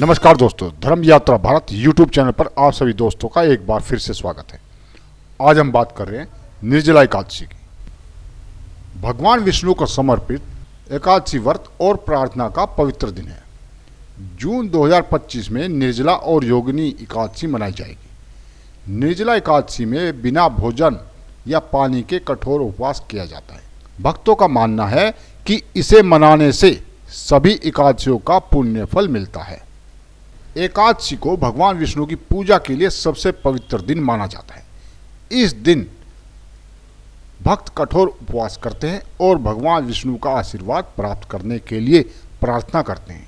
नमस्कार दोस्तों, धर्म यात्रा भारत यूट्यूब चैनल पर आप सभी दोस्तों का एक बार फिर से स्वागत है। आज हम बात कर रहे हैं निर्जला एकादशी की। भगवान विष्णु को समर्पित एकादशी व्रत और प्रार्थना का पवित्र दिन है। जून 2025 में निर्जला और योगिनी एकादशी मनाई जाएगी। निर्जला एकादशी में बिना भोजन या पानी के कठोर उपवास किया जाता है। भक्तों का मानना है कि इसे मनाने से सभी एकादशियों का पुण्य फल मिलता है। एकादशी को भगवान विष्णु की पूजा के लिए सबसे पवित्र दिन माना जाता है। इस दिन भक्त कठोर उपवास करते हैं और भगवान विष्णु का आशीर्वाद प्राप्त करने के लिए प्रार्थना करते हैं।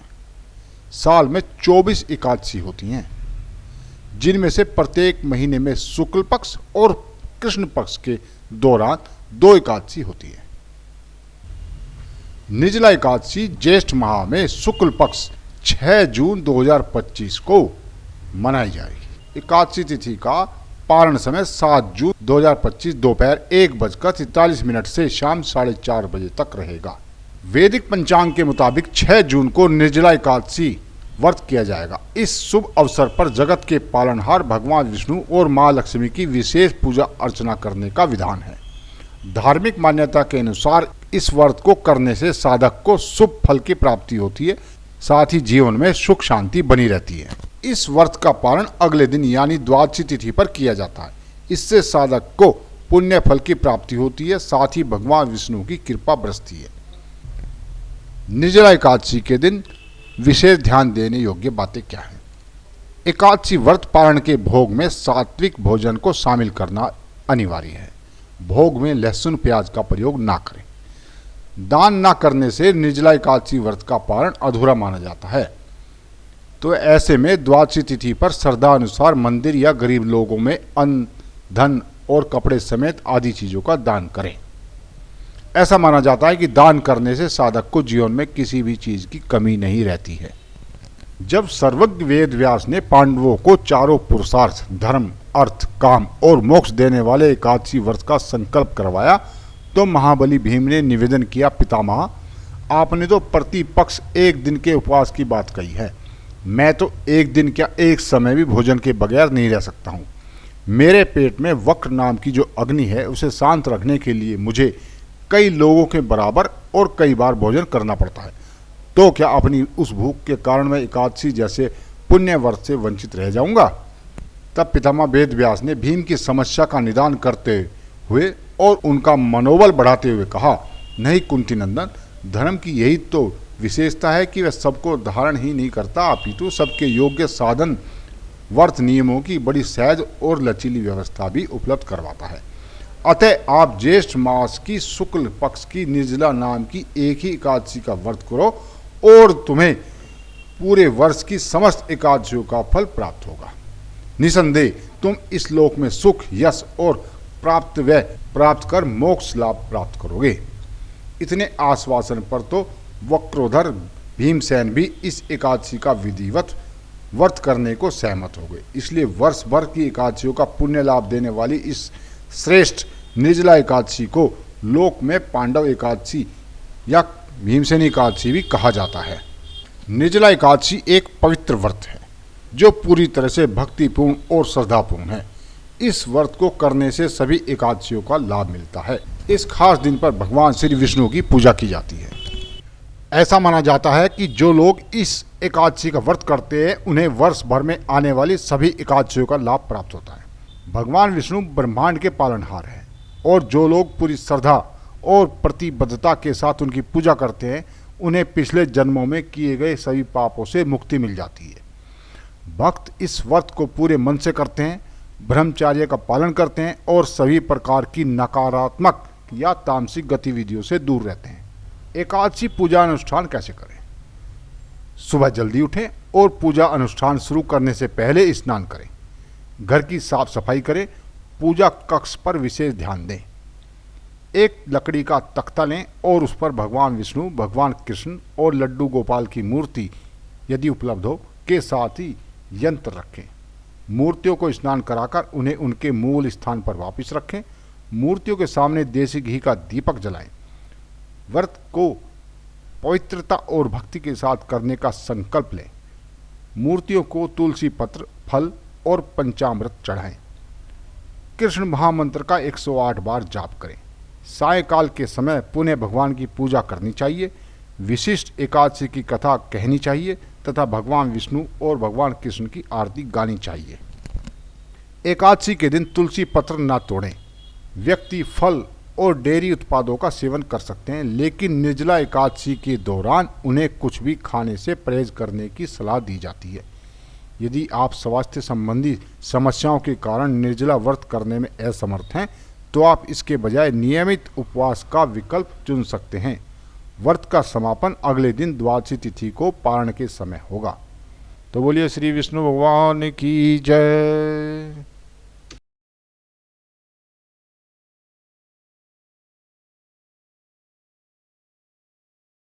साल में 24 एकादशी होती हैं, जिनमें से प्रत्येक महीने में शुक्ल पक्ष और कृष्ण पक्ष के दौरान 2 एकादशी होती है। निर्जला एकादशी ज्येष्ठ माह में शुक्ल पक्ष 6 जून 2025 को मनाई जाएगी। एकादशी तिथि का पारण समय 7 जून 2025 दोपहर 1:43 से शाम 4:30 बजे तक रहेगा। वैदिक पंचांग के मुताबिक 6 जून को निर्जला एकादशी व्रत किया जाएगा। इस शुभ अवसर पर जगत के पालनहार भगवान विष्णु और मां लक्ष्मी की विशेष पूजा अर्चना करने का विधान है। धार्मिक मान्यता के अनुसार इस व्रत को करने से साधक को शुभ फल की प्राप्ति होती है, साथ ही जीवन में सुख शांति बनी रहती है। इस व्रत का पालन अगले दिन यानी द्वादशी तिथि पर किया जाता है। इससे साधक को पुण्य फल की प्राप्ति होती है, साथ ही भगवान विष्णु की कृपा बरसती है। निर्जला एकादशी के दिन विशेष ध्यान देने योग्य बातें क्या हैं? एकादशी व्रत पालन के भोग में सात्विक भोजन को शामिल करना अनिवार्य है। भोग में लहसुन प्याज का प्रयोग ना करें। दान ना करने से निर्जला एकादशी व्रत का पारण अधूरा माना जाता है। तो ऐसे में द्वादशी तिथि पर श्रद्धा अनुसार मंदिर या गरीब लोगों में अन्न, धन और कपड़े समेत आदि चीज़ों का दान करें। ऐसा माना जाता है कि दान करने से साधक को जीवन में किसी भी चीज़ की कमी नहीं रहती है। जब सर्वज्ञ वेद व्यास ने पांडवों को चारों पुरुषार्थ धर्म, अर्थ, काम और मोक्ष देने वाले एकादशी व्रत का संकल्प करवाया तो महाबली भीम ने निवेदन किया, पितामह, आपने तो प्रति पक्ष 1 दिन के उपवास की बात कही है। मैं तो 1 दिन क्या 1 समय भी भोजन के बगैर नहीं रह सकता हूँ। मेरे पेट में वक्र नाम की जो अग्नि है उसे शांत रखने के लिए मुझे कई लोगों के बराबर और कई बार भोजन करना पड़ता है। तो क्या अपनी उस भूख के कारण मैं एकादशी जैसे पुण्य व्रत से वंचित रह जाऊंगा? तब पितामह वेद व्यास ने भीम की समस्या का निदान करते हुए और उनका मनोबल बढ़ाते हुए कहा, नहीं कुंती नंदन, धर्म की यही तो विशेषता है कि वह सबको धारण ही नहीं करता, अपितु सबके योग्य साधन व्रत नियमों की बड़ी सहज और लचीली व्यवस्था भी उपलब्ध करवाता है। अतः आप ज्येष्ठ मास की शुक्ल पक्ष की निर्जला नाम की एक ही एकादशी का व्रत करो और तुम्हें पूरे वर्ष की समस्त एकादशियों का फल प्राप्त होगा। निसंदेह तुम इस लोक में सुख, यश और प्राप्त कर मोक्ष लाभ प्राप्त करोगे। इतने आश्वासन पर तो वक्रोधर भीमसेन भी इस एकादशी का विधिवत व्रत करने को सहमत हो गए। इसलिए वर्ष भर की एकादशियों का पुण्य लाभ देने वाली इस श्रेष्ठ निर्जला एकादशी को लोक में पांडव एकादशी या भीमसेनी एकादशी भी कहा जाता है। निर्जला एकादशी एक पवित्र व्रत है जो पूरी तरह से भक्तिपूर्ण और श्रद्धापूर्ण है। इस व्रत को करने से सभी एकादशियों का लाभ मिलता है। इस खास दिन पर भगवान श्री विष्णु की पूजा की जाती है। ऐसा माना जाता है कि जो लोग इस एकादशी का व्रत करते हैं उन्हें वर्ष भर में आने वाली सभी एकादशियों का लाभ प्राप्त होता है। भगवान विष्णु ब्रह्मांड के पालनहार हैं और जो लोग पूरी श्रद्धा और प्रतिबद्धता के साथ उनकी पूजा करते हैं उन्हें पिछले जन्मों में किए गए सभी पापों से मुक्ति मिल जाती है। भक्त इस व्रत को पूरे मन से करते हैं, ब्रह्मचर्य का पालन करते हैं और सभी प्रकार की नकारात्मक या तामसिक गतिविधियों से दूर रहते हैं। एकादशी पूजा अनुष्ठान कैसे करें? सुबह जल्दी उठें और पूजा अनुष्ठान शुरू करने से पहले स्नान करें। घर की साफ सफाई करें। पूजा कक्ष पर विशेष ध्यान दें। एक लकड़ी का तख्ता लें और उस पर भगवान विष्णु, भगवान कृष्ण और लड्डू गोपाल की मूर्ति यदि उपलब्ध हो के साथ ही यंत्र रखें। मूर्तियों को स्नान कराकर उन्हें उनके मूल स्थान पर वापस रखें। मूर्तियों के सामने देसी घी का दीपक जलाएं। व्रत को पवित्रता और भक्ति के साथ करने का संकल्प लें। मूर्तियों को तुलसी पत्र, फल और पंचामृत चढ़ाएं। कृष्ण महामंत्र का 108 बार जाप करें। सायंकाल के समय पुनः भगवान की पूजा करनी चाहिए। विशिष्ट एकादशी की कथा कहनी चाहिए तथा भगवान विष्णु और भगवान कृष्ण की आरती गानी चाहिए। एकादशी के दिन तुलसी पत्र न तोड़ें। व्यक्ति फल और डेयरी उत्पादों का सेवन कर सकते हैं, लेकिन निर्जला एकादशी के दौरान उन्हें कुछ भी खाने से परहेज करने की सलाह दी जाती है। यदि आप स्वास्थ्य संबंधी समस्याओं के कारण निर्जला व्रत करने में असमर्थ हैं तो आप इसके बजाय नियमित उपवास का विकल्प चुन सकते हैं। व्रत का समापन अगले दिन द्वादशी तिथि को पारण के समय होगा। तो बोलिए श्री विष्णु भगवान की जय।